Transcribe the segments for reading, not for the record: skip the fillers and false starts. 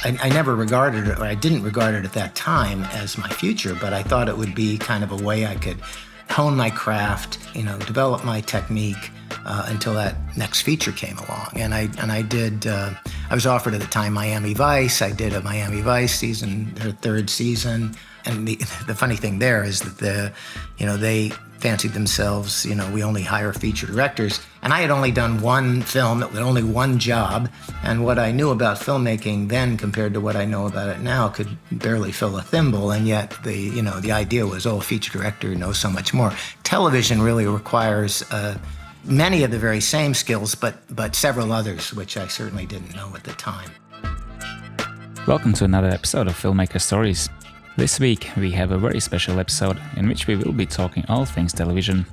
I never regarded it, or I didn't regard it at that time as my future, but I thought it would be kind of a way I could hone my craft, develop my technique until that next feature came along. And I did, I was offered at the time Miami Vice. I did a Miami Vice season, their third season. And the funny thing there is that they fancied themselves, we only hire feature directors. And I had only done one film, only one job. And what I knew about filmmaking then compared to what I know about it now could barely fill a thimble. And yet the idea was, a feature director knows so much more. Television really requires many of the very same skills, but several others, which I certainly didn't know at the time. Welcome to another episode of Filmmaker Stories. This week we have a very special episode in which we will be talking all things television.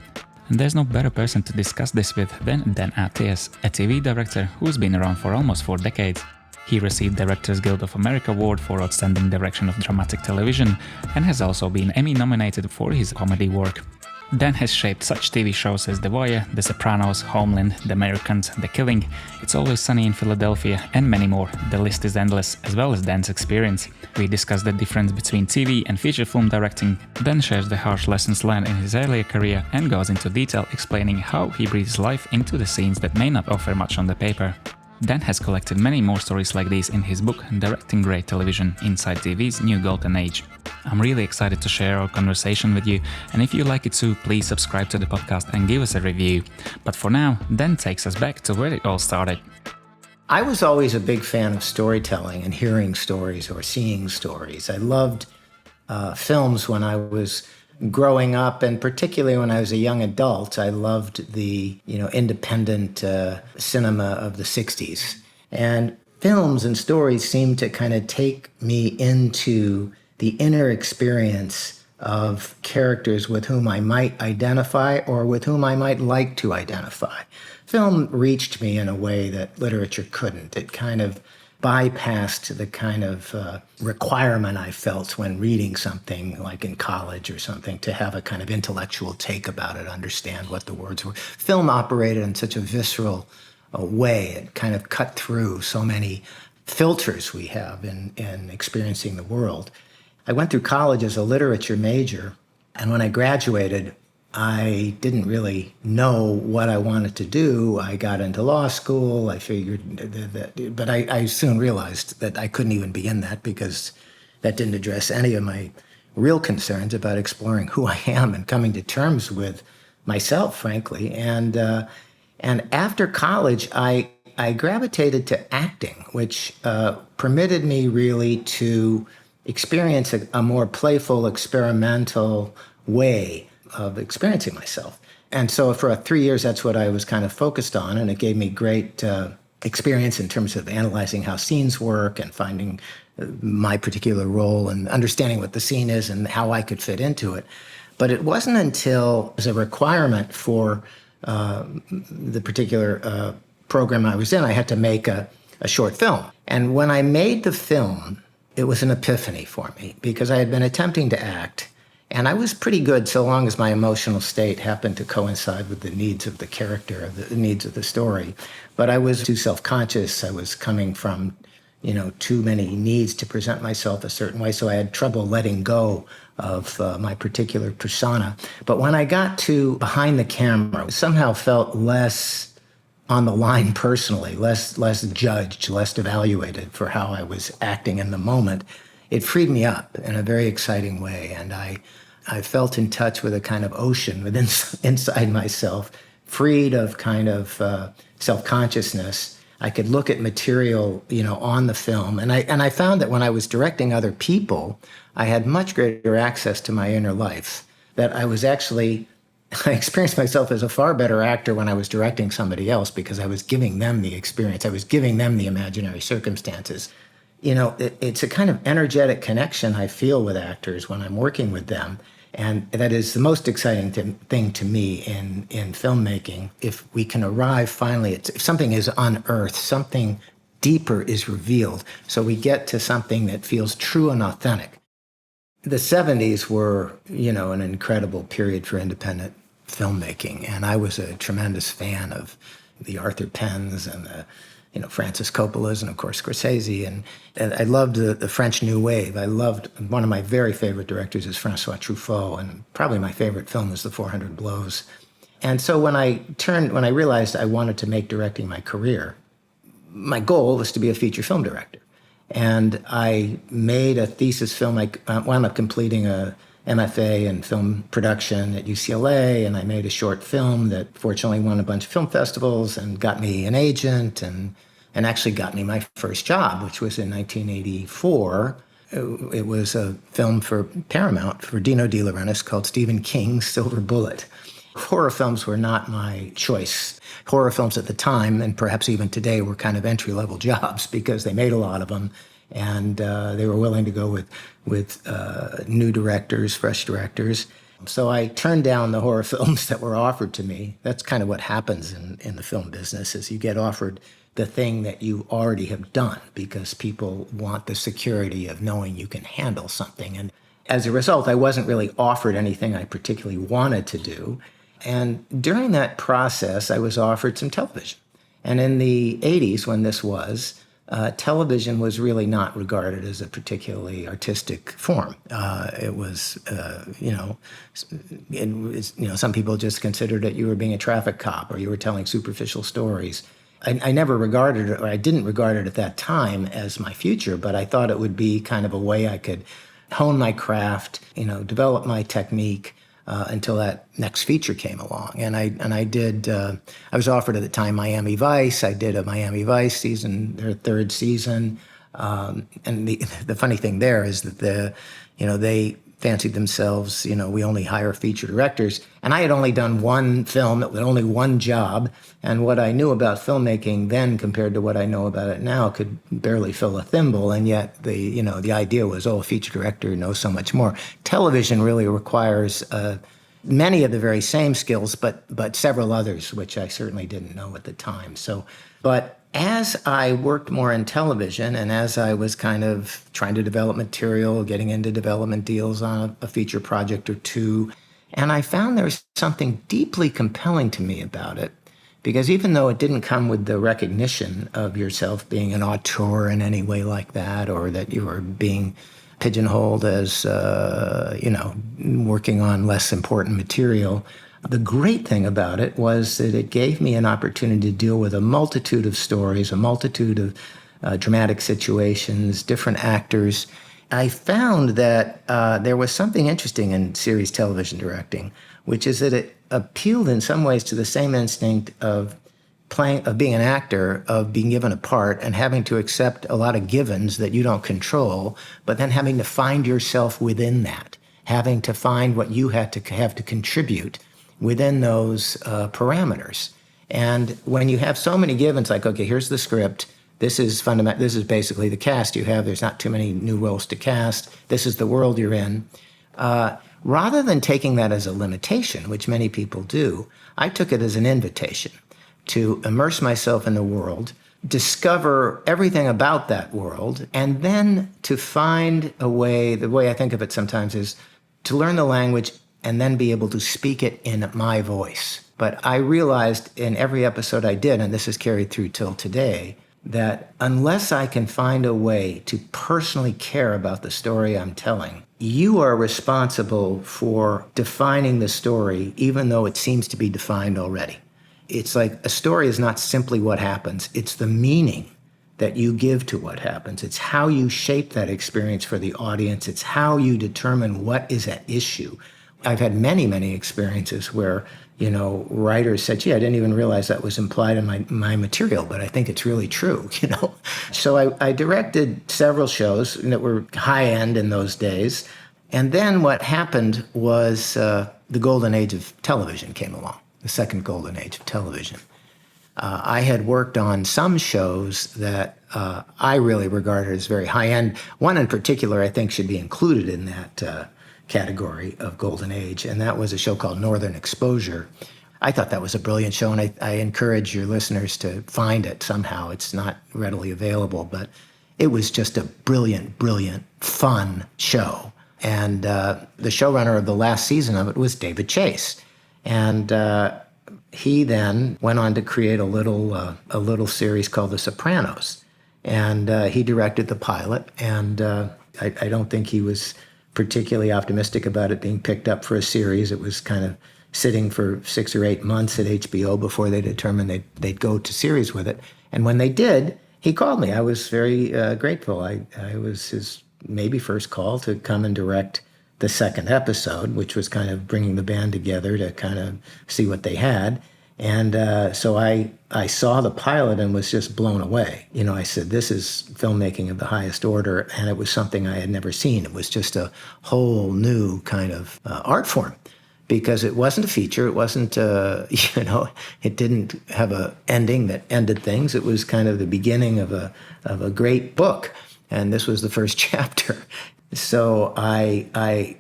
And there's no better person to discuss this with than Attias, a TV director who's been around for almost 4 decades. He received Directors Guild of America Award for Outstanding Direction of Dramatic Television and has also been Emmy nominated for his comedy work. Dan has shaped such TV shows as The Wire, The Sopranos, Homeland, The Americans, The Killing, It's Always Sunny in Philadelphia, and many more. The list is endless, as well as Dan's experience. We discuss the difference between TV and feature film directing. Dan shares the harsh lessons learned in his earlier career and goes into detail explaining how he breathes life into the scenes that may not offer much on the paper. Dan has collected many more stories like these in his book, Directing Great Television, Inside TV's New Golden Age. I'm really excited to share our conversation with you, and if you like it too, please subscribe to the podcast and give us a review. But for now, Dan takes us back to where it all started. I was always a big fan of storytelling and hearing stories or seeing stories. I loved films when I was growing up, and particularly when I was a young adult. I loved the independent cinema of the 60s. And films and stories seemed to kind of take me into the inner experience of characters with whom I might identify or with whom I might like to identify. Film reached me in a way that literature couldn't. It kind of bypassed the kind of requirement I felt when reading something like in college or something to have a kind of intellectual take about it, understand what the words were. Film operated in such a visceral way. It kind of cut through so many filters we have in experiencing the world. I went through college as a literature major, and when I graduated, I didn't really know what I wanted to do. I got into law school. I figured that, but I soon realized that I couldn't even begin that because that didn't address any of my real concerns about exploring who I am and coming to terms with myself, frankly. And after college, I gravitated to acting, which permitted me really to experience a more playful, experimental way of experiencing myself. And so for 3 years, that's what I was kind of focused on. And it gave me great experience in terms of analyzing how scenes work and finding my particular role and understanding what the scene is and how I could fit into it. But it wasn't until as a requirement for the particular program I was in, I had to make a short film. And when I made the film, it was an epiphany for me because I had been attempting to act. And I was pretty good so long as my emotional state happened to coincide with the needs of the character, the needs of the story. But I was too self-conscious. I was coming from, too many needs to present myself a certain way. So I had trouble letting go of my particular persona. But when I got to behind the camera, it somehow felt less on the line personally, less judged, less evaluated for how I was acting in the moment. It freed me up in a very exciting way, and I felt in touch with a kind of ocean within inside myself, freed of kind of self-consciousness. I could look at material, on the film, and I found that when I was directing other people, I had much greater access to my inner life. That I experienced myself as a far better actor when I was directing somebody else because I was giving them the experience. I was giving them the imaginary circumstances. It's a kind of energetic connection I feel with actors when I'm working with them. And that is the most exciting thing to me in filmmaking. If we can arrive finally, if something is unearthed, something deeper is revealed. So we get to something that feels true and authentic. The 70s were, an incredible period for independent filmmaking. And I was a tremendous fan of the Arthur Penns and the Francis Coppola's and, of course, Scorsese. And I loved the French New Wave. I loved, one of my very favorite directors is François Truffaut, and probably my favorite film is The 400 Blows. And so when I realized I wanted to make directing my career, my goal was to be a feature film director. And I made a thesis film. I wound up completing a MFA in film production at UCLA, and I made a short film that fortunately won a bunch of film festivals and got me an agent and actually got me my first job, which was in 1984. It was a film for Paramount for Dino De Laurentiis called Stephen King's Silver Bullet. Horror films were not my choice. Horror films at the time, and perhaps even today, were kind of entry-level jobs because they made a lot of them, and they were willing to go with new directors, fresh directors. So I turned down the horror films that were offered to me. That's kind of what happens in the film business, is you get offered the thing that you already have done because people want the security of knowing you can handle something. And as a result, I wasn't really offered anything I particularly wanted to do. And during that process, I was offered some television. And in the 80s, when this was, television was really not regarded as a particularly artistic form. It was, some people just considered that you were being a traffic cop or you were telling superficial stories. I never regarded it, or I didn't regard it at that time as my future, but I thought it would be kind of a way I could hone my craft, develop my technique, until that next feature came along. And I did, I was offered at the time Miami Vice. I did a Miami Vice season, their third season. And the funny thing there is that they fancied themselves, we only hire feature directors. And I had only done one film, only one job. And what I knew about filmmaking then compared to what I know about it now could barely fill a thimble. And yet the idea was, a feature director knows so much more. Television really requires many of the very same skills, but several others, which I certainly didn't know at the time. But as I worked more in television and as I was kind of trying to develop material, getting into development deals on a feature project or two, and I found there was something deeply compelling to me about it, because even though it didn't come with the recognition of yourself being an auteur in any way like that, or that you were being pigeonholed as, working on less important material, the great thing about it was that it gave me an opportunity to deal with a multitude of stories, a multitude of dramatic situations, different actors. I found that there was something interesting in series television directing, which is that it appealed in some ways to the same instinct of being an actor, of being given a part and having to accept a lot of givens that you don't control, but then having to find yourself within that, having to find what you have to contribute within those parameters. And when you have so many givens, like, okay, here's the script, this is basically the cast you have, there's not too many new roles to cast, this is the world you're in. Rather than taking that as a limitation, which many people do, I took it as an invitation to immerse myself in the world, discover everything about that world, and then to find a way, the way I think of it sometimes is to learn the language and then be able to speak it in my voice. But I realized in every episode I did, and this is carried through till today, that unless I can find a way to personally care about the story I'm telling, you are responsible for defining the story, even though it seems to be defined already. It's like a story is not simply what happens, it's the meaning that you give to what happens. It's how you shape that experience for the audience. It's how you determine what is at issue. I've had many, many experiences where, writers said, gee, I didn't even realize that was implied in my material, but I think it's really true, So I directed several shows that were high-end in those days. And then what happened was the golden age of television came along, the second golden age of television. I had worked on some shows that I really regarded as very high-end. One in particular I think should be included in that category of golden age, and that was a show called Northern Exposure. I thought that was a brilliant show, and I encourage your listeners to find it somehow. It's not readily available, but it was just a brilliant, brilliant, fun show. And the showrunner of the last season of it was David Chase. And he then went on to create a little series called The Sopranos, and he directed the pilot. And I don't think he was particularly optimistic about it being picked up for a series. It was kind of sitting for 6 or 8 months at HBO before they determined they'd go to series with it. And when they did, he called me. I was very grateful. I was his maybe first call to come and direct the second episode, which was kind of bringing the band together to kind of see what they had. And so I saw the pilot and was just blown away. I said, this is filmmaking of the highest order, and it was something I had never seen. It was just a whole new kind of art form, because it wasn't a feature. It wasn't, it didn't have a ending that ended things. It was kind of the beginning of a great book, and this was the first chapter. So I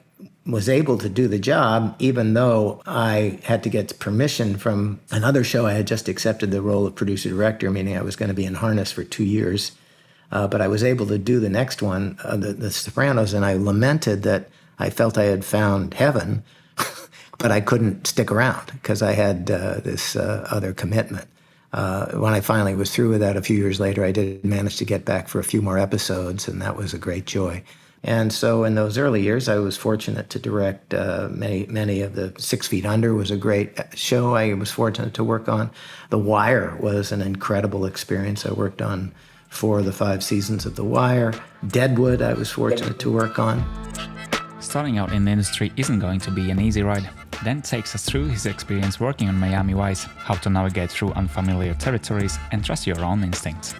was able to do the job, even though I had to get permission from another show. I had just accepted the role of producer-director, meaning I was going to be in harness for 2 years. But I was able to do the next one, the Sopranos, and I lamented that I felt I had found heaven, but I couldn't stick around because I had this other commitment. When I finally was through with that a few years later, I did manage to get back for a few more episodes, and that was a great joy. And so in those early years, I was fortunate to direct many of the 6 Feet Under was a great show I was fortunate to work on. The Wire was an incredible experience. I worked on 4 of the 5 seasons of The Wire. Deadwood, I was fortunate to work on. Starting out in the industry isn't going to be an easy ride. Dan takes us through his experience working on Miami Vice, how to navigate through unfamiliar territories and trust your own instincts.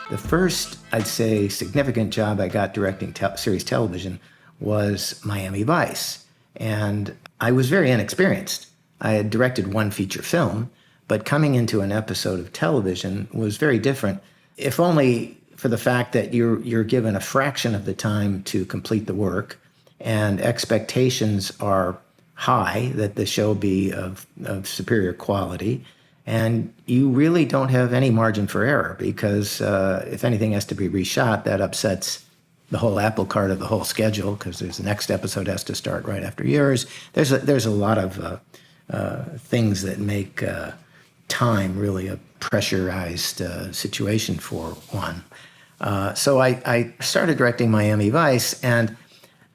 The first, I'd say, significant job I got directing series television was Miami Vice. And I was very inexperienced. I had directed 1 feature film, but coming into an episode of television was very different, if only for the fact that you're given a fraction of the time to complete the work, and expectations are high that the show be of superior quality. And you really don't have any margin for error, because if anything has to be reshot, that upsets the whole apple cart of the whole schedule, because the next episode has to start right after yours. There's a lot of things that make time really a pressurized situation for one. So I started directing Miami Vice, and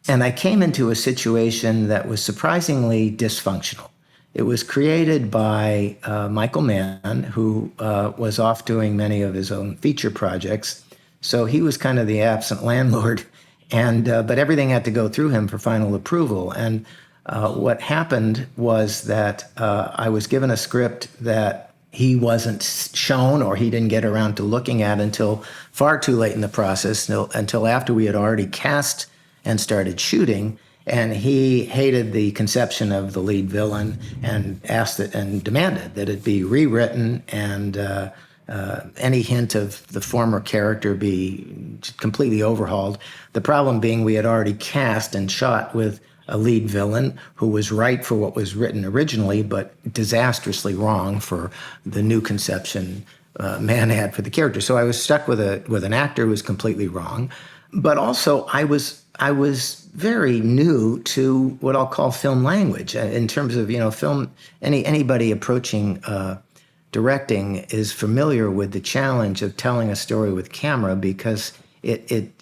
I came into a situation that was surprisingly dysfunctional. It was created by Michael Mann, who was off doing many of his own feature projects. So he was kind of the absent landlord, but everything had to go through him for final approval. And what happened was that I was given a script that he wasn't shown, or he didn't get around to looking at until far too late in the process, until after we had already cast and started shooting. And he hated the conception of the lead villain and asked it and demanded that it be rewritten, and any hint of the former character be completely overhauled. The problem being we had already cast and shot with a lead villain who was right for what was written originally, but disastrously wrong for the new conception Mann had for the character. So I was stuck with an actor who was completely wrong. But also I was very new to what I'll call film language, in terms of, film. Anybody approaching directing is familiar with the challenge of telling a story with camera, because it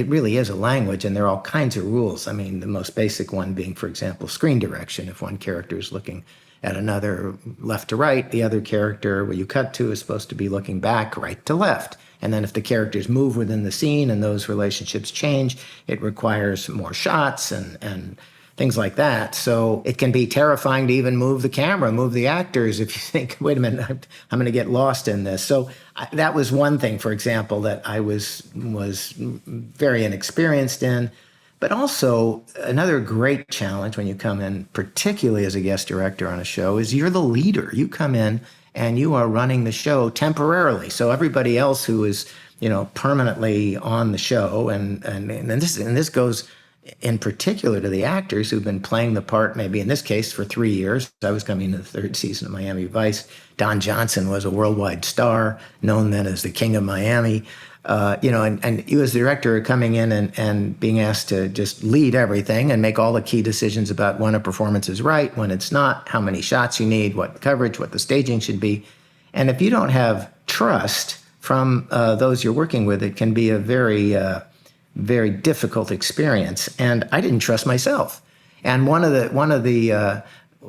really is a language, and there are all kinds of rules. I mean, the most basic one being, for example, screen direction. If one character is looking at another left to right, the other character where you cut to is supposed to be looking back right to left. And then if the characters move within the scene and those relationships change, it requires more shots and things like that. So it can be terrifying to even move the camera, move the actors, if you think, wait a minute, I'm going to get lost in this. So that was one thing, for example, that I was very inexperienced in. But also another great challenge when you come in, particularly as a guest director on a show, is you're the leader. You come in and you are running the show temporarily. So everybody else who is, permanently on the show, and this goes in particular to the actors who've been playing the part, maybe in this case for 3 years. I was coming to the third season of Miami Vice. Don Johnson was a worldwide star, known then as the King of Miami. And you as the director are coming in and being asked to just lead everything and make all the key decisions about when a performance is right, when it's not, how many shots you need, what coverage, what the staging should be. And if you don't have trust from those you're working with, it can be a very, very difficult experience. And I didn't trust myself. And one of the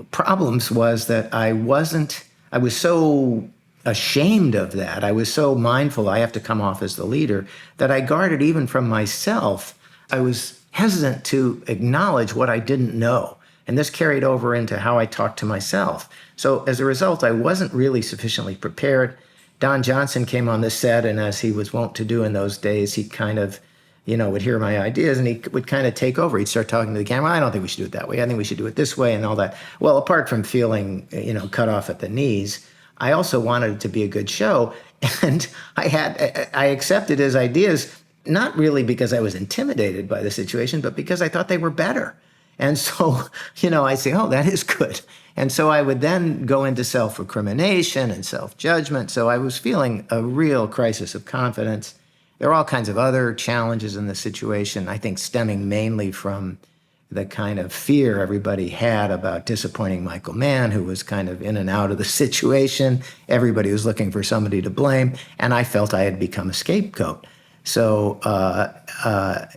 problems was that I was so ashamed of that. I was so mindful I have to come off as the leader that I guarded even from myself. I was hesitant to acknowledge what I didn't know. And this carried over into how I talked to myself. So as a result, I wasn't really sufficiently prepared. Don Johnson came on the set, and as he was wont to do in those days, he kind of, would hear my ideas and he would kind of take over. He'd start talking to the camera. I don't think we should do it that way. I think we should do it this way and all that. Well, apart from feeling, cut off at the knees, I also wanted it to be a good show. And I accepted his ideas, not really because I was intimidated by the situation, but because I thought they were better. And so, I say, oh, that is good. And so I would then go into self-recrimination and self-judgment. So I was feeling a real crisis of confidence. There are all kinds of other challenges in the situation, I think stemming mainly from the kind of fear everybody had about disappointing Michael Mann, who was kind of in and out of the situation. Everybody was looking for somebody to blame, and I felt I had become a scapegoat. So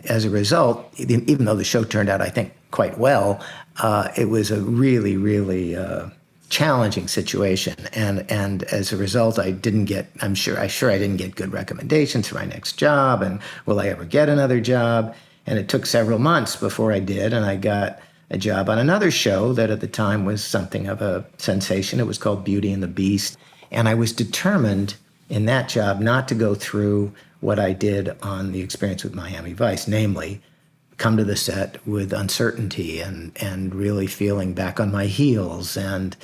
as a result, even though the show turned out, I think, quite well, it was a really, really challenging situation. And as a result, I'm sure I didn't get good recommendations for my next job, and will I ever get another job? And it took several months before I did, and I got a job on another show that at the time was something of a sensation. It was called Beauty and the Beast. And I was determined in that job not to go through what I did on the experience with Miami Vice, namely come to the set with uncertainty and really feeling back on my heels and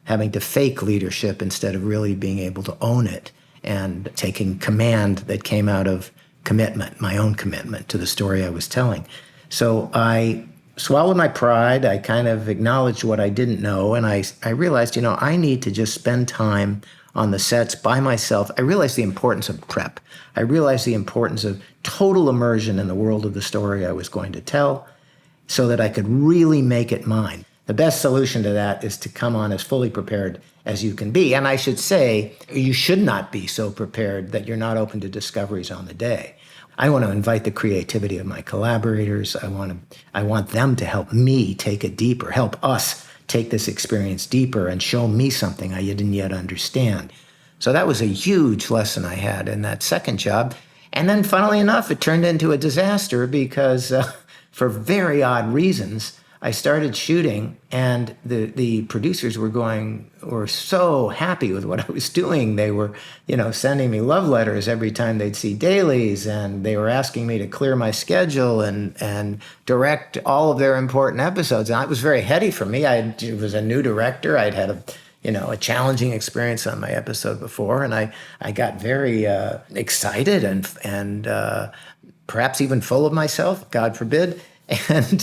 having to fake leadership instead of really being able to own it and taking command that came out of commitment, my own commitment to the story I was telling. So I swallowed my pride. I kind of acknowledged what I didn't know. And I realized, I need to just spend time on the sets by myself. I realized the importance of prep. I realized the importance of total immersion in the world of the story I was going to tell so that I could really make it mine. The best solution to that is to come on as fully prepared as you can be. And I should say, you should not be so prepared that you're not open to discoveries on the day. I want to invite the creativity of my collaborators. I want them to help me take it deeper, help us take this experience deeper and show me something I didn't yet understand. So that was a huge lesson I had in that second job. And then funnily enough, it turned into a disaster because for very odd reasons, I started shooting and the producers were so happy with what I was doing. They were, sending me love letters every time they'd see dailies, and they were asking me to clear my schedule and direct all of their important episodes. And it was very heady for me. I was a new director. I'd had a challenging experience on my episode before, and I got very excited and perhaps even full of myself, God forbid. And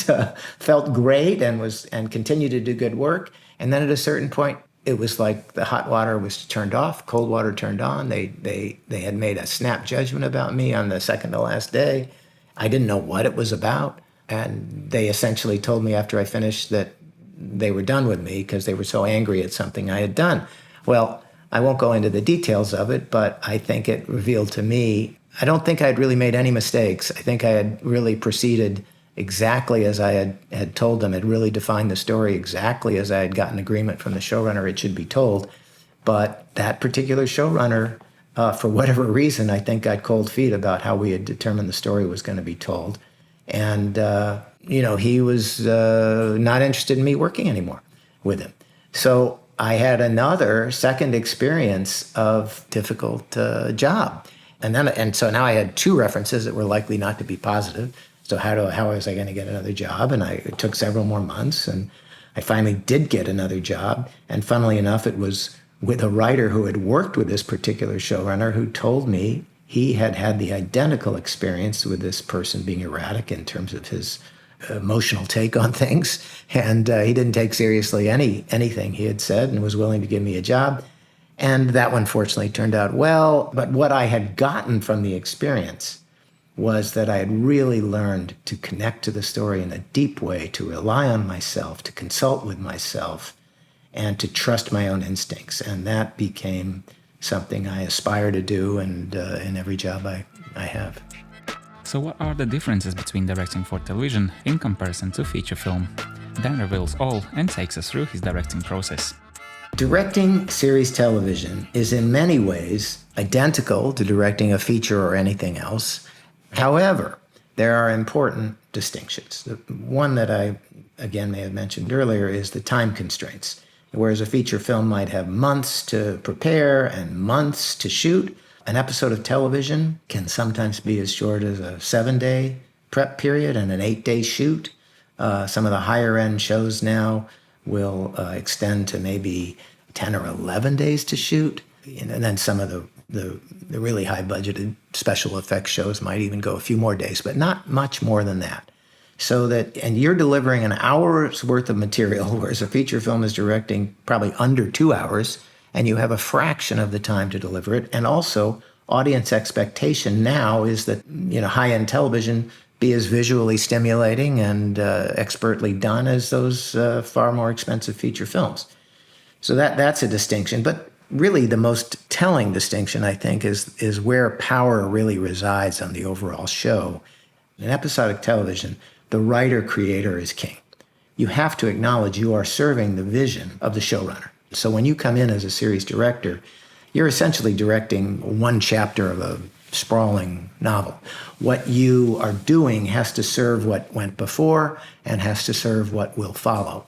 felt great and continued to do good work. And then at a certain point, it was like the hot water was turned off, cold water turned on. They had made a snap judgment about me on the second to last day. I didn't know what it was about. And they essentially told me after I finished that they were done with me because they were so angry at something I had done. Well, I won't go into the details of it, but I think it revealed to me, I don't think I had really made any mistakes. I think I had really proceeded exactly as I had told them. It really defined the story exactly as I had gotten agreement from the showrunner it should be told. But that particular showrunner, for whatever reason, I think got cold feet about how we had determined the story was going to be told. And, he was not interested in me working anymore with him. So I had another second experience of difficult job. And so now I had two references that were likely not to be positive. So how was I going to get another job? And it took several more months, and I finally did get another job. And funnily enough, it was with a writer who had worked with this particular showrunner who told me he had had the identical experience with this person being erratic in terms of his emotional take on things. And he didn't take seriously anything he had said and was willing to give me a job. And that one fortunately turned out well. But what I had gotten from the experience was that I had really learned to connect to the story in a deep way, to rely on myself, to consult with myself, and to trust my own instincts. And that became something I aspire to do and in every job I have. So what are the differences between directing for television in comparison to feature film? Dan reveals all and takes us through his directing process. Directing series television is in many ways identical to directing a feature or anything else. However, there are important distinctions. The one that I, again, may have mentioned earlier is the time constraints. Whereas a feature film might have months to prepare and months to shoot, an episode of television can sometimes be as short as a 7-day prep period and an 8-day shoot. Some of the higher-end shows now will extend to maybe 10 or 11 days to shoot. And then some of the really high-budgeted special effects shows might even go a few more days, but not much more than that. So that, and you're delivering an hour's worth of material, whereas a feature film is directing probably under 2 hours, and you have a fraction of the time to deliver it. And also, audience expectation now is that, high-end television be as visually stimulating and expertly done as those far more expensive feature films. So that's a distinction. But really the most telling distinction, I think, is where power really resides on the overall show. In episodic television, the writer-creator is king. You have to acknowledge you are serving the vision of the showrunner. So when you come in as a series director, you're essentially directing one chapter of a sprawling novel. What you are doing has to serve what went before and has to serve what will follow.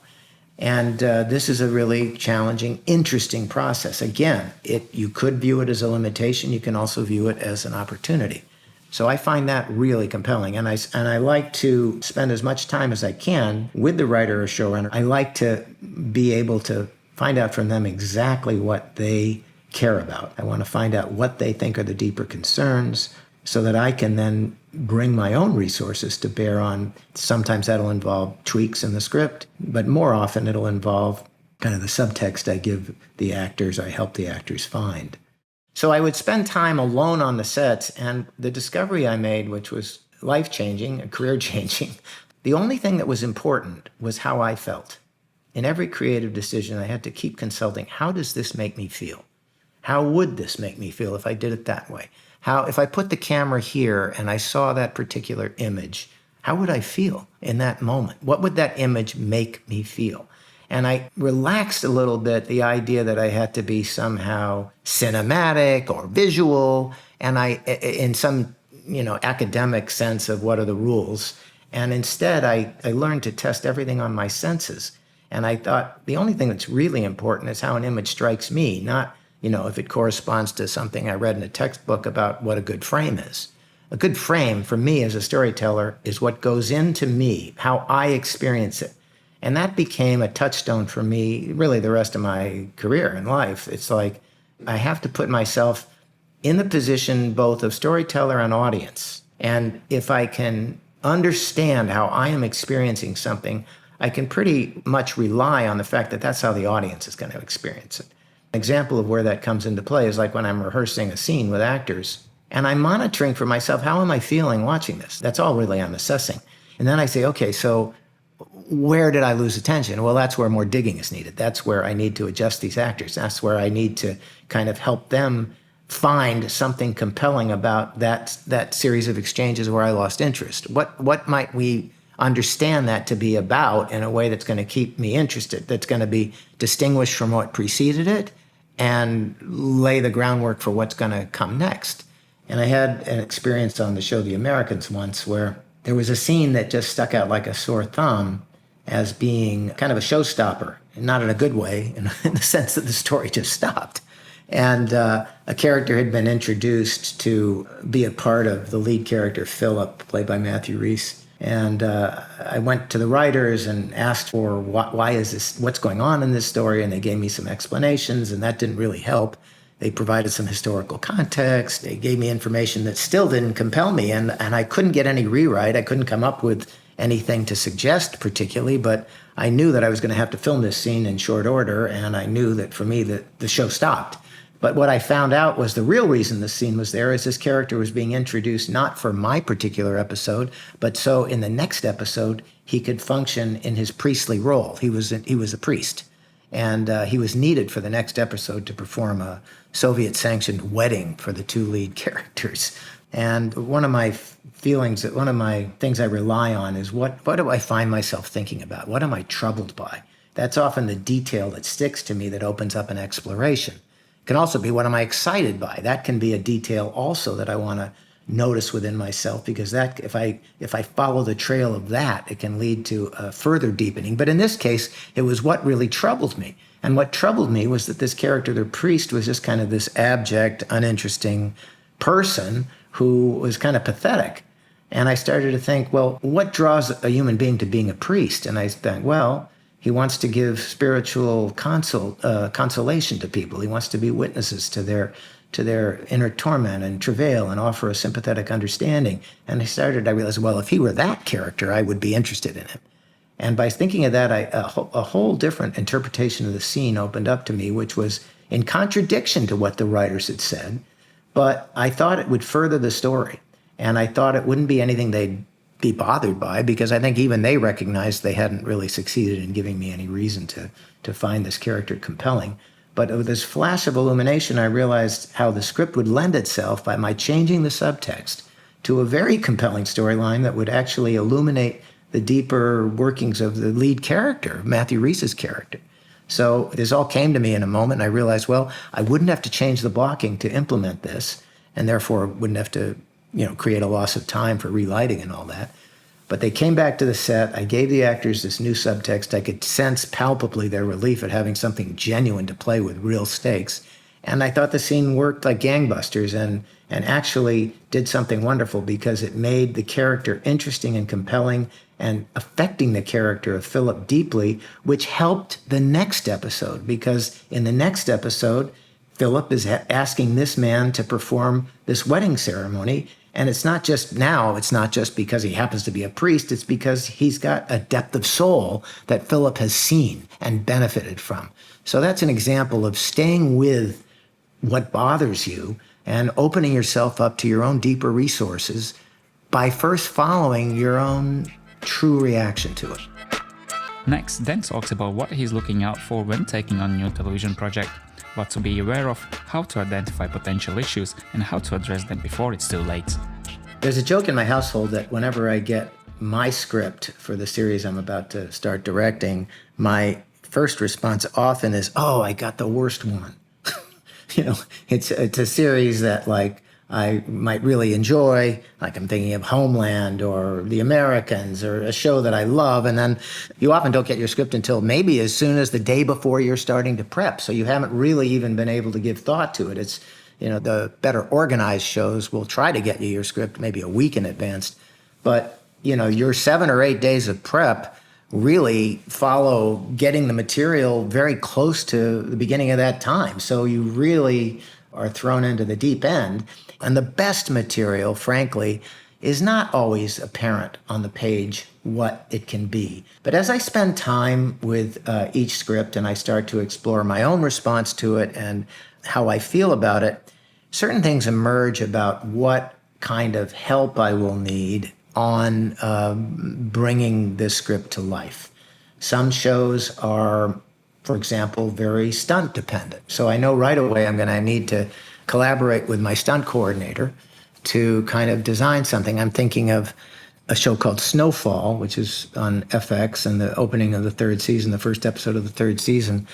And this is a really challenging, interesting process. Again, you could view it as a limitation. You can also view it as an opportunity. So I find that really compelling. And I like to spend as much time as I can with the writer or showrunner. I like to be able to find out from them exactly what they care about. I want to find out what they think are the deeper concerns so that I can then bring my own resources to bear on. Sometimes that'll involve tweaks in the script, but more often it'll involve kind of the subtext I give the actors, I help the actors find. So I would spend time alone on the sets, and the discovery I made, which was life-changing, career-changing, the only thing that was important was how I felt. In every creative decision, I had to keep consulting, how does this make me feel? How would this make me feel if I did it that way? If I put the camera here and I saw that particular image, how would I feel in that moment? What would that image make me feel? And I relaxed a little bit the idea that I had to be somehow cinematic or visual, and in some academic sense of what are the rules. And instead, I learned to test everything on my senses. And I thought the only thing that's really important is how an image strikes me, not if it corresponds to something I read in a textbook about what a good frame is. A good frame, for me as a storyteller, is what goes into me, how I experience it. And that became a touchstone for me, really the rest of my career and life. It's like I have to put myself in the position both of storyteller and audience. And if I can understand how I am experiencing something, I can pretty much rely on the fact that that's how the audience is going to experience it. An example of where that comes into play is like when I'm rehearsing a scene with actors and I'm monitoring for myself, how am I feeling watching this? That's all really I'm assessing. And then I say, okay, so where did I lose attention? Well, that's where more digging is needed. That's where I need to adjust these actors. That's where I need to kind of help them find something compelling about that series of exchanges where I lost interest. What might we understand that to be about in a way that's going to keep me interested, that's going to be distinguished from what preceded it and lay the groundwork for what's going to come next. And I had an experience on the show The Americans once where there was a scene that just stuck out like a sore thumb as being kind of a showstopper, and not in a good way, in the sense that the story just stopped. And a character had been introduced to be a part of the lead character, Philip, played by Matthew Rhys. And I went to the writers and asked for why is this, what's going on in this story, and they gave me some explanations, and that didn't really help. They provided some historical context. They gave me information that still didn't compel me. And I couldn't get any rewrite. I couldn't come up with anything to suggest particularly, but I knew that I was going to have to film this scene in short order. And I knew that for me, that the show stopped. But what I found out was the real reason this scene was there is this character was being introduced not for my particular episode, but so in the next episode, he could function in his priestly role. He was a priest. And he was needed for the next episode to perform a Soviet-sanctioned wedding for the two lead characters. And one of my feelings, one of my things I rely on is what do I find myself thinking about? What am I troubled by? That's often the detail that sticks to me that opens up an exploration. It can also be what am I excited by? That can be a detail also that I want to notice within myself, because that if I follow the trail of that, it can lead to a further deepening. But in this case, it was what really troubled me. And what troubled me was that this character, the priest, was just kind of this abject, uninteresting person who was kind of pathetic. And I started to think, well, what draws a human being to being a priest? And I thought, well, he wants to give spiritual consolation to people. He wants to be witnesses to their inner torment and travail and offer a sympathetic understanding. And I realized, well, if he were that character, I would be interested in him. And by thinking of that, a whole different interpretation of the scene opened up to me, which was in contradiction to what the writers had said. But I thought it would further the story. And I thought it wouldn't be anything they'd be bothered by, because I think even they recognized they hadn't really succeeded in giving me any reason to find this character compelling. But with this flash of illumination, I realized how the script would lend itself by my changing the subtext to a very compelling storyline that would actually illuminate the deeper workings of the lead character, Matthew Rhys's character. So this all came to me in a moment, and I realized, well, I wouldn't have to change the blocking to implement this, and therefore wouldn't have to, create a loss of time for relighting and all that. But they came back to the set. I gave the actors this new subtext. I could sense palpably their relief at having something genuine to play with, real stakes. And I thought the scene worked like gangbusters and actually did something wonderful, because it made the character interesting and compelling and affecting the character of Philip deeply, which helped the next episode, because in the next episode, Philip is asking this man to perform this wedding ceremony. And it's not just because he happens to be a priest, it's because he's got a depth of soul that Philip has seen and benefited from. So that's an example of staying with what bothers you and opening yourself up to your own deeper resources by first following your own true reaction to it. Next, Dan talks about what he's looking out for when taking on a new television project, what to be aware of, how to identify potential issues, and how to address them before it's too late. There's a joke in my household that whenever I get my script for the series I'm about to start directing, my first response often is, oh, I got the worst one. It's a series that I might really enjoy, like I'm thinking of Homeland or The Americans or a show that I love. And then you often don't get your script until maybe as soon as the day before you're starting to prep. So you haven't really even been able to give thought to it. It's, the better organized shows will try to get you your script maybe a week in advance. But, your 7 or 8 days of prep really follow getting the material very close to the beginning of that time. So you really are thrown into the deep end. And the best material, frankly, is not always apparent on the page what it can be. But as I spend time with each script and I start to explore my own response to it and how I feel about it, certain things emerge about what kind of help I will need on bringing this script to life. Some shows are, for example, very stunt dependent. So I know right away I'm going to need to collaborate with my stunt coordinator to kind of design something. I'm thinking of a show called Snowfall, which is on FX, and the opening of the third season, the first episode of the third season.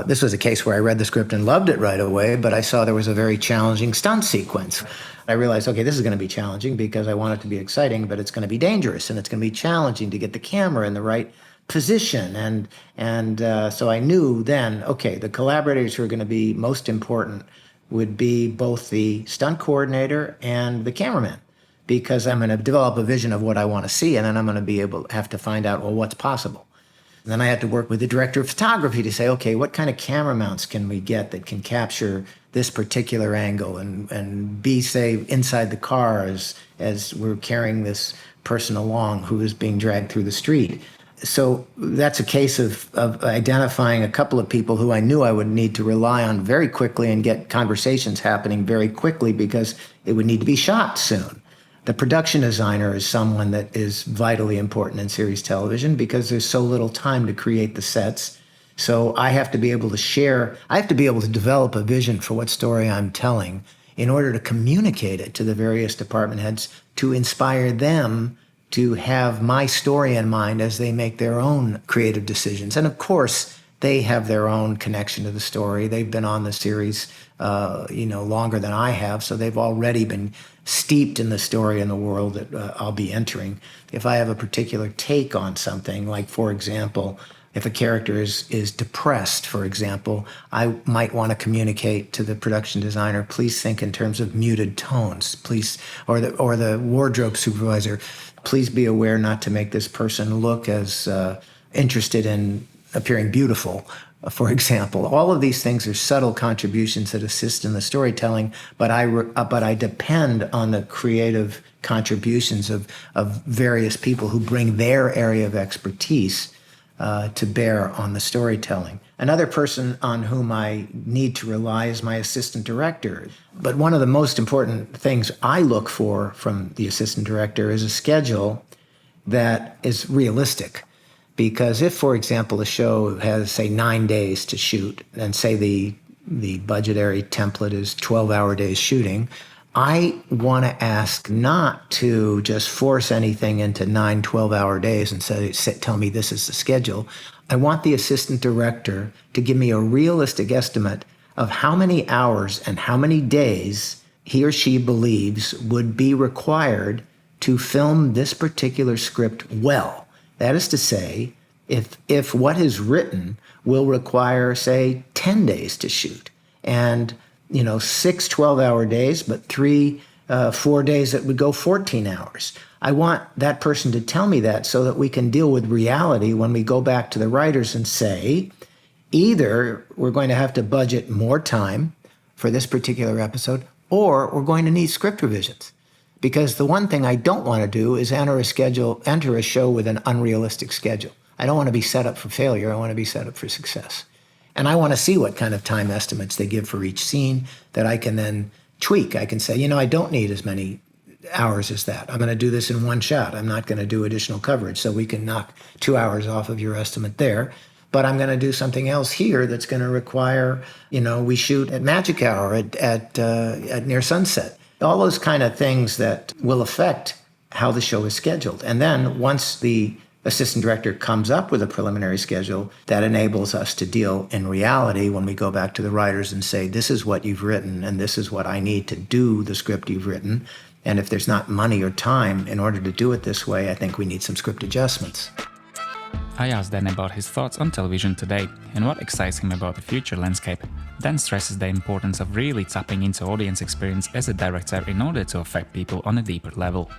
This was a case where I read the script and loved it right away, but I saw there was a very challenging stunt sequence. I realized, okay, this is going to be challenging because I want it to be exciting, but it's going to be dangerous, and it's going to be challenging to get the camera in the right position. And so I knew then, okay, the collaborators who are going to be most important would be both the stunt coordinator and the cameraman, because I'm going to develop a vision of what I want to see, and then I'm going to have to find out, well, what's possible. And then I had to work with the director of photography to say, okay, what kind of camera mounts can we get that can capture this particular angle and be, say, inside the car as we're carrying this person along who is being dragged through the street. So that's a case of identifying a couple of people who I knew I would need to rely on very quickly and get conversations happening very quickly because it would need to be shot soon. The production designer is someone that is vitally important in series television because there's so little time to create the sets. So I have to be able to develop a vision for what story I'm telling in order to communicate it to the various department heads to inspire them to have my story in mind as they make their own creative decisions. And of course, they have their own connection to the story. They've been on the series, longer than I have, so they've already been steeped in the story and the world that I'll be entering. If I have a particular take on something, like, for example, if a character is depressed, for example, I might want to communicate to the production designer, please think in terms of muted tones, please, or the wardrobe supervisor, please be aware not to make this person look as interested in appearing beautiful, for example. All of these things are subtle contributions that assist in the storytelling, but I depend on the creative contributions of various people who bring their area of expertise to bear on the storytelling. Another person on whom I need to rely is my assistant director. But one of the most important things I look for from the assistant director is a schedule that is realistic. Because if, for example, a show has, say, 9 days to shoot, and say the budgetary template is 12-hour days shooting, I want to ask not to just force anything into 9 12-hour days and tell me this is the schedule. I want the assistant director to give me a realistic estimate of how many hours and how many days he or she believes would be required to film this particular script well. That is to say, if what is written will require, say, 10 days to shoot, and 6 12-hour days, but 4 days that would go 14 hours. I want that person to tell me that so that we can deal with reality when we go back to the writers and say, either we're going to have to budget more time for this particular episode, or we're going to need script revisions. Because the one thing I don't want to do is enter a show with an unrealistic schedule. I don't want to be set up for failure. I want to be set up for success. And I want to see what kind of time estimates they give for each scene that I can then tweak. I can say, I don't need as many hours as that. I'm going to do this in one shot. I'm not going to do additional coverage. So we can knock 2 hours off of your estimate there. But I'm going to do something else here that's going to require, we shoot at magic hour at near sunset. All those kind of things that will affect how the show is scheduled. And then once the assistant director comes up with a preliminary schedule, that enables us to deal in reality when we go back to the writers and say, this is what you've written, and this is what I need to do the script you've written. And if there's not money or time in order to do it this way, I think we need some script adjustments. I asked Dan about his thoughts on television today and what excites him about the future landscape. Dan stresses the importance of really tapping into audience experience as a director in order to affect people on a deeper level.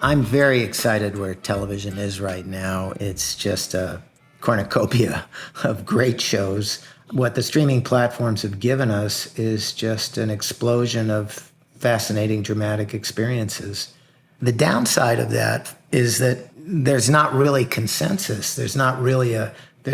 I'm very excited where television is right now. It's just a cornucopia of great shows. What the streaming platforms have given us is just an explosion of fascinating, dramatic experiences. The downside of that is that there's not really consensus. They're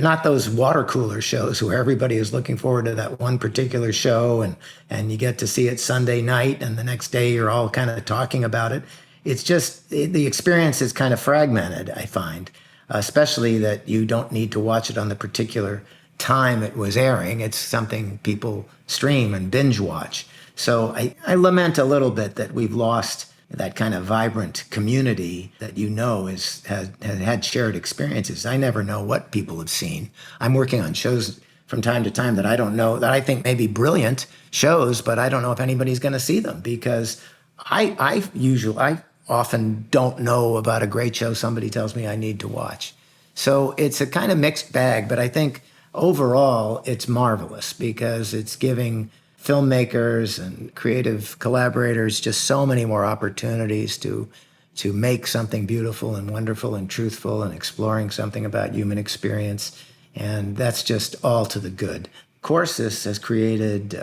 not those water cooler shows where everybody is looking forward to that one particular show and you get to see it Sunday night and the next day you're all kind of talking about it. It's just, the experience is kind of fragmented, I find, especially that you don't need to watch it on the particular time it was airing. It's something people stream and binge watch. So I lament a little bit that we've lost that kind of vibrant community that has had shared experiences. I never know what people have seen. I'm working on shows from time to time that I don't know, that I think may be brilliant shows, but I don't know if anybody's going to see them because I often don't know about a great show somebody tells me I need to watch. So it's a kind of mixed bag, but I think overall it's marvelous because it's giving filmmakers and creative collaborators just so many more opportunities to to make something beautiful and wonderful and truthful and exploring something about human experience. And that's just all to the good. Of course, this has created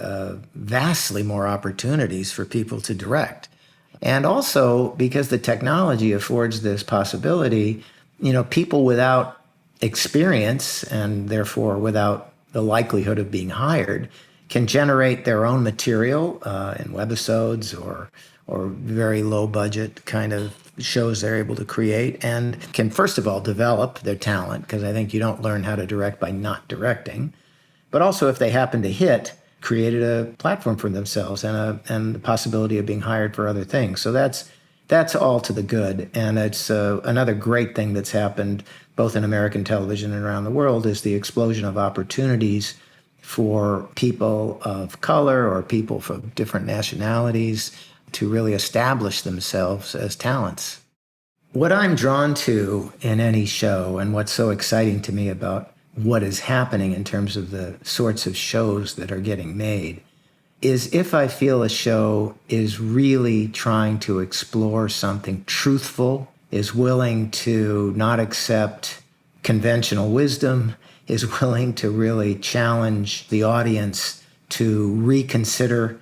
vastly more opportunities for people to direct. And also, because the technology affords this possibility, people without experience and therefore without the likelihood of being hired can generate their own material in webisodes or very low budget kind of shows they're able to create, and can first of all develop their talent, because I think you don't learn how to direct by not directing. But also, if they happen to hit, created a platform for themselves and the possibility of being hired for other things. So that's all to the good. And it's another great thing that's happened both in American television and around the world is the explosion of opportunities for people of color or people from different nationalities to really establish themselves as talents. What I'm drawn to in any show, and what's so exciting to me about what is happening in terms of the sorts of shows that are getting made, is if I feel a show is really trying to explore something truthful, is willing to not accept conventional wisdom, is willing to really challenge the audience to reconsider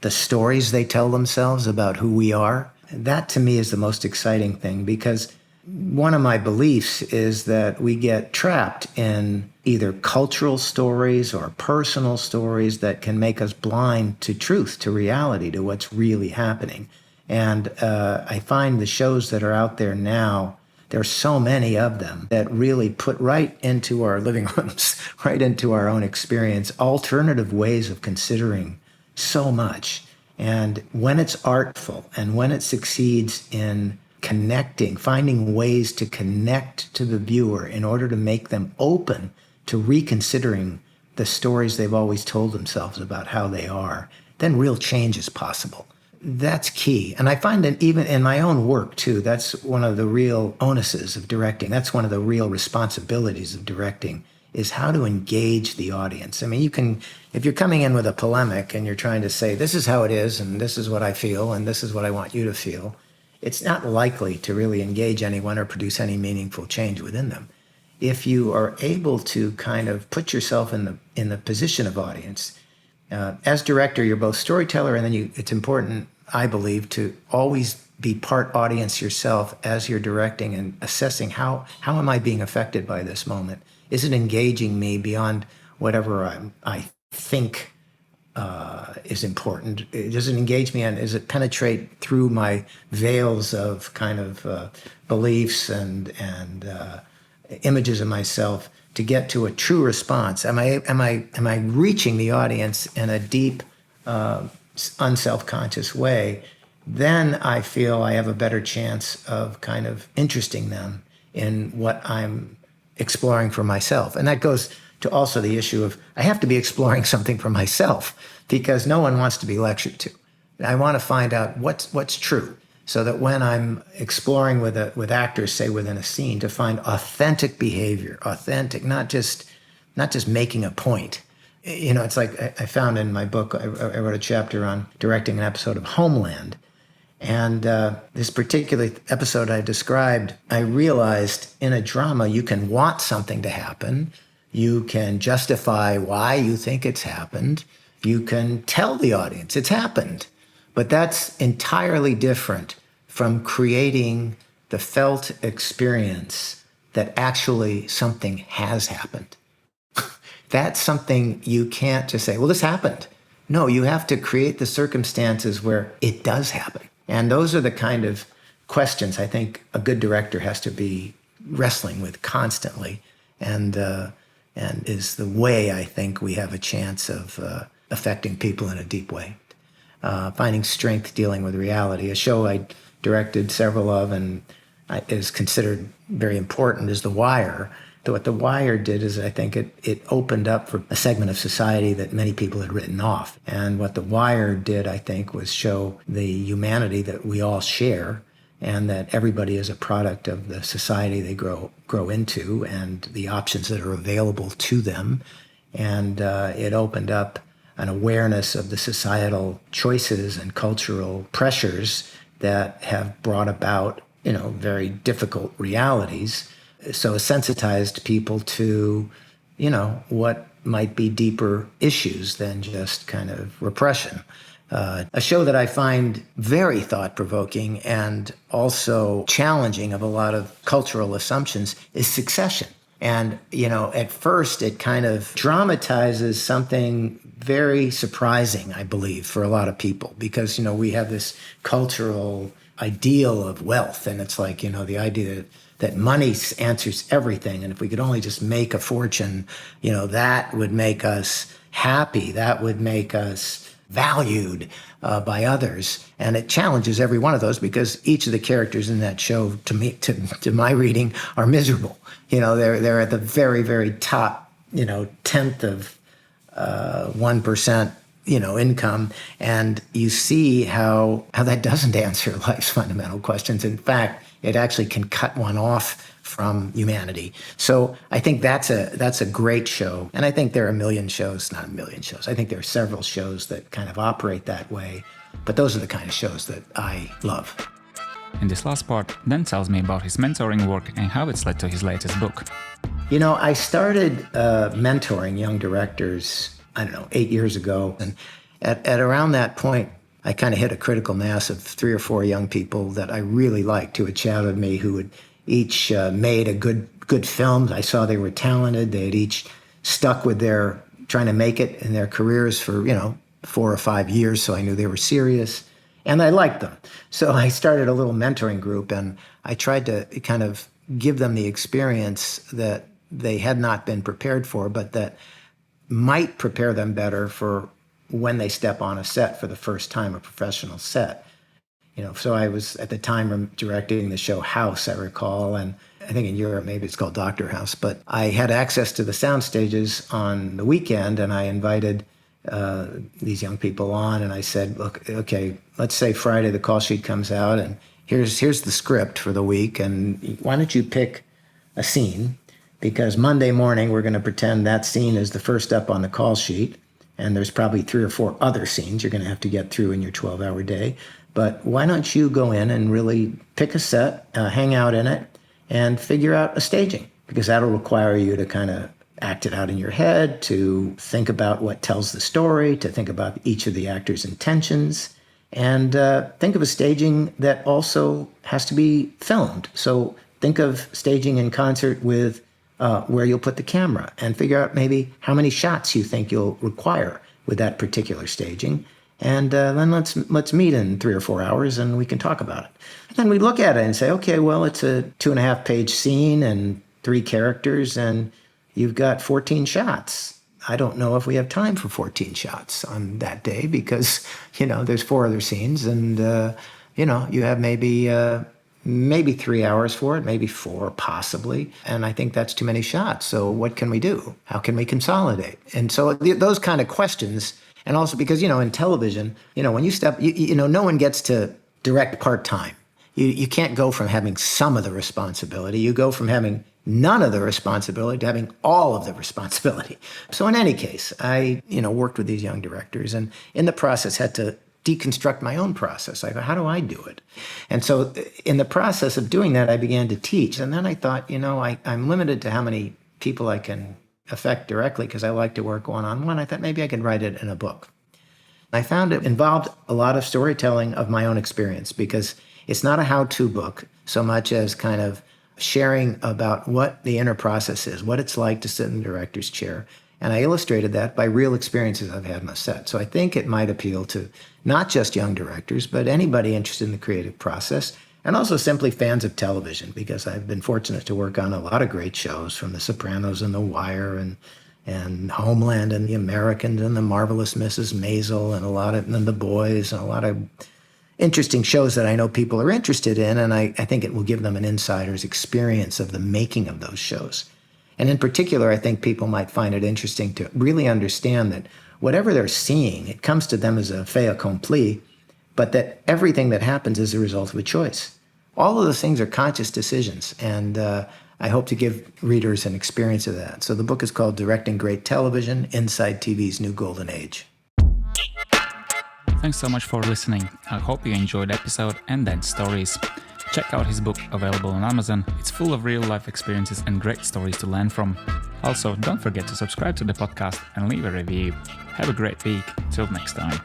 the stories they tell themselves about who we are. That to me is the most exciting thing, because one of my beliefs is that we get trapped in either cultural stories or personal stories that can make us blind to truth, to reality, to what's really happening. And I find the shows that are out there now, there are so many of them that really put right into our living rooms, right into our own experience, alternative ways of considering so much. And when it's artful and when it succeeds in connecting, finding ways to connect to the viewer in order to make them open to reconsidering the stories they've always told themselves about how they are, then real change is possible. That's key. And I find that even in my own work, too, that's one of the real onuses of directing. That's one of the real responsibilities of directing, is how to engage the audience. I mean, you can, if you're coming in with a polemic and you're trying to say, this is how it is, and this is what I feel, and this is what I want you to feel, it's not likely to really engage anyone or produce any meaningful change within them. If you are able to kind of put yourself in the position of audience, as director, you're both storyteller, and then it's important, I believe, to always be part audience yourself as you're directing and assessing how am I being affected by this moment? Is it engaging me beyond whatever I think is important? Does it engage me, and does it penetrate through my veils of kind of beliefs and images of myself to get to a true response? Am I reaching the audience in a deep, unself-conscious way? Then I feel I have a better chance of kind of interesting them in what I'm exploring for myself. And that goes to also the issue of I have to be exploring something for myself, because no one wants to be lectured to. I want to find out what's true, so that when I'm exploring with actors, say within a scene, to find authentic behavior, authentic, not just making a point. It's like I found in my book, I wrote a chapter on directing an episode of Homeland. And this particular episode I described, I realized in a drama, you can want something to happen. You can justify why you think it's happened. You can tell the audience it's happened. But that's entirely different from creating the felt experience that actually something has happened. That's something you can't just say, well, this happened. No, you have to create the circumstances where it does happen. And those are the kind of questions I think a good director has to be wrestling with constantly, and is the way I think we have a chance of affecting people in a deep way. Finding strength dealing with reality. A show I directed several of and is considered very important is The Wire. What The Wire did is I think it opened up for a segment of society that many people had written off. And what The Wire did, I think, was show the humanity that we all share, and that everybody is a product of the society they grow into and the options that are available to them. And it opened up an awareness of the societal choices and cultural pressures that have brought about very difficult realities. So it sensitized people to, what might be deeper issues than just kind of repression. A show that I find very thought-provoking and also challenging of a lot of cultural assumptions is Succession. And, at first it kind of dramatizes something very surprising, I believe, for a lot of people, because, we have this cultural ideal of wealth. And it's like, the idea that money answers everything. And if we could only just make a fortune, that would make us happy. That would make us valued by others. And it challenges every one of those, because each of the characters in that show, to my reading, are miserable. They're at the very, very top, tenth of 1%, income. And you see how that doesn't answer life's fundamental questions. In fact, it actually can cut one off from humanity. So I think that's a great show. And I think there are not a million shows. I think there are several shows that kind of operate that way. But those are the kind of shows that I love. In this last part, Dan tells me about his mentoring work and how it's led to his latest book. I started mentoring young directors, 8 years ago. And at around that point, I kind of hit a critical mass of 3 or 4 young people that I really liked, who had shadowed me, who had each made a good film. I saw they were talented. They had each stuck with trying to make it in their careers for, 4 or 5 years. So I knew they were serious. And I liked them. So I started a little mentoring group, and I tried to kind of give them the experience that they had not been prepared for, but that might prepare them better for when they step on a set for the first time, a professional set. So I was at the time directing the show House, I recall, and I think in Europe maybe it's called Dr. House, but I had access to the sound stages on the weekend, and I invited these young people on, and I said, look, okay, let's say Friday the call sheet comes out, and here's the script for the week, and why don't you pick a scene, because Monday morning we're going to pretend that scene is the first up on the call sheet, and there's probably 3 or 4 other scenes you're going to have to get through in your 12-hour day. But why don't you go in and really pick a set, hang out in it, and figure out a staging? Because that'll require you to kind of act it out in your head, to think about what tells the story, to think about each of the actors' intentions, and think of a staging that also has to be filmed. So think of staging in concert with where you'll put the camera, and figure out maybe how many shots you think you'll require with that particular staging. And then let's meet in 3 or 4 hours and we can talk about it. And then we look at it and say, okay, well, it's a 2.5-page scene and 3 characters, and you've got 14 shots. I don't know if we have time for 14 shots on that day, because, there's 4 other scenes, and, you have maybe 3 hours for it, maybe 4 possibly. And I think that's too many shots. So what can we do? How can we consolidate? And so those kind of questions. And also because, in television, when you step, no one gets to direct part-time. You can't go from having some of the responsibility. You go from having none of the responsibility to having all of the responsibility. So in any case, I, worked with these young directors, and in the process had to deconstruct my own process. I go, how do I do it? And so in the process of doing that, I began to teach. And then I thought, I'm limited to how many people I can affect directly, because I like to work one-on-one. I thought maybe I could write it in a book. I found it involved a lot of storytelling of my own experience, because it's not a how-to book so much as kind of sharing about what the inner process is, what it's like to sit in the director's chair. And I illustrated that by real experiences I've had on the set. So I think it might appeal to not just young directors, but anybody interested in the creative process, and also simply fans of television, because I've been fortunate to work on a lot of great shows, from The Sopranos and The Wire and Homeland and The Americans and The Marvelous Mrs. Maisel and The Boys, and a lot of interesting shows that I know people are interested in, and I think it will give them an insider's experience of the making of those shows. And in particular, I think people might find it interesting to really understand that whatever they're seeing, it comes to them as a fait accompli, but that everything that happens is a result of a choice. All of those things are conscious decisions, and I hope to give readers an experience of that. So the book is called Directing Great Television, Inside TV's New Golden Age. Thanks so much for listening. I hope you enjoyed the episode and Dan's stories. Check out his book, available on Amazon. It's full of real-life experiences and great stories to learn from. Also, don't forget to subscribe to the podcast and leave a review. Have a great week. Till next time.